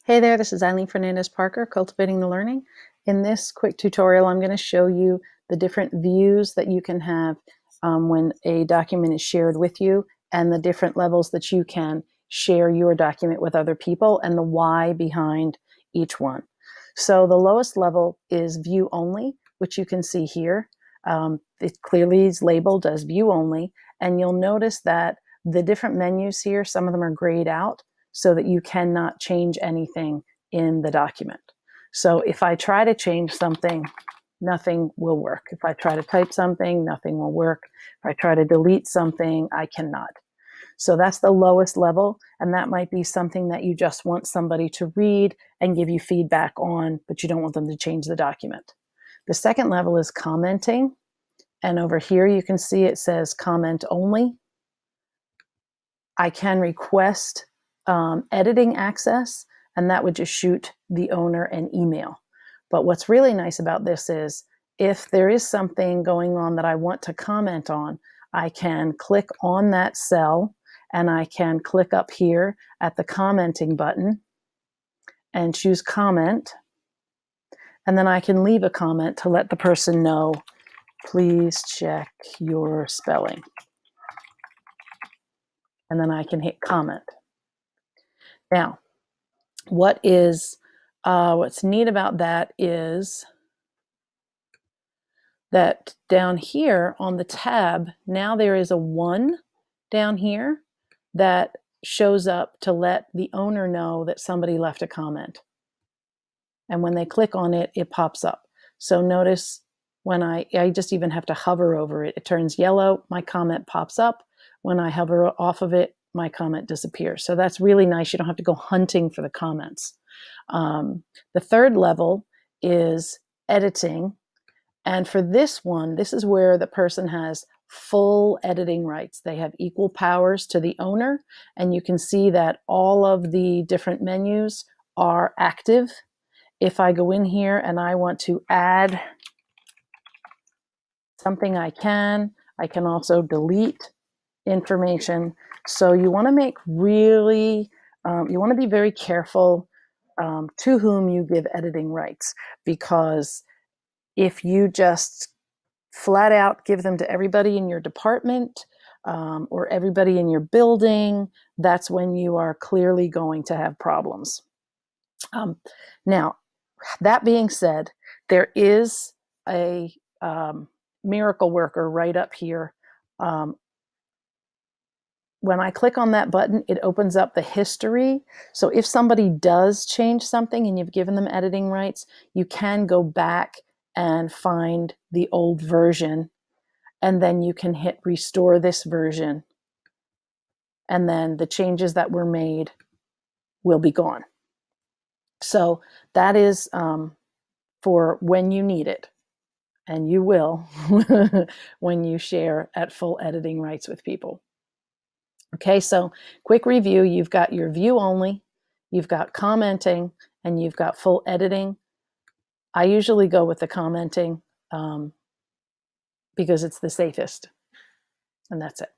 Hey there, this is Eileen Fernandez Parker, Cultivating the Learning. In this quick tutorial, I'm going to show you the different views that you can have when a document is shared with you, and the different levels that you can share your document with other people, and the why behind each one. So the lowest level is view only, which you can see here. It clearly is labeled as view only, and you'll notice that the different menus here, some of them are grayed out, so that you cannot change anything in the document. So if I try to change something, nothing will work. If I try to type something, nothing will work. If I try to delete something, I cannot. So that's the lowest level, and that might be something that you just want somebody to read and give you feedback on, but you don't want them to change the document. The second level is commenting, and over here you can see it says comment only. I can request editing access, and that would just shoot the owner an email. But what's really nice about this is if there is something going on that I want to comment on, I can click on that cell and I can click up here at the commenting button and choose comment. And then I can leave a comment to let the person know, please check your spelling. And then I can hit comment. Now, what's neat about that is that down here on the tab, now there is a 1 down here that shows up to let the owner know that somebody left a comment. And when they click on it, it pops up. So notice when I just even have to hover over it, it turns yellow, my comment pops up. When I hover off of it, my comment disappears. So that's really nice. You don't have to go hunting for the comments. The third level is editing. And for this one, this is where the person has full editing rights. They have equal powers to the owner. And you can see that all of the different menus are active. If I go in here and I want to add something, I can also delete information. So you want to make really, you want to be very careful to whom you give editing rights, because if you just flat out give them to everybody in your department or everybody in your building, that's when you are clearly going to have problems. Now, that being said, there is a miracle worker right up here. When I click on that button, it opens up the history. So if somebody does change something and you've given them editing rights, you can go back and find the old version, and then you can hit restore this version, and then the changes that were made will be gone. So that is for when you need it, and you will when you share at full editing rights with people. Okay, so quick review, you've got your view only, you've got commenting, and you've got full editing. I usually go with the commenting because it's the safest, and that's it.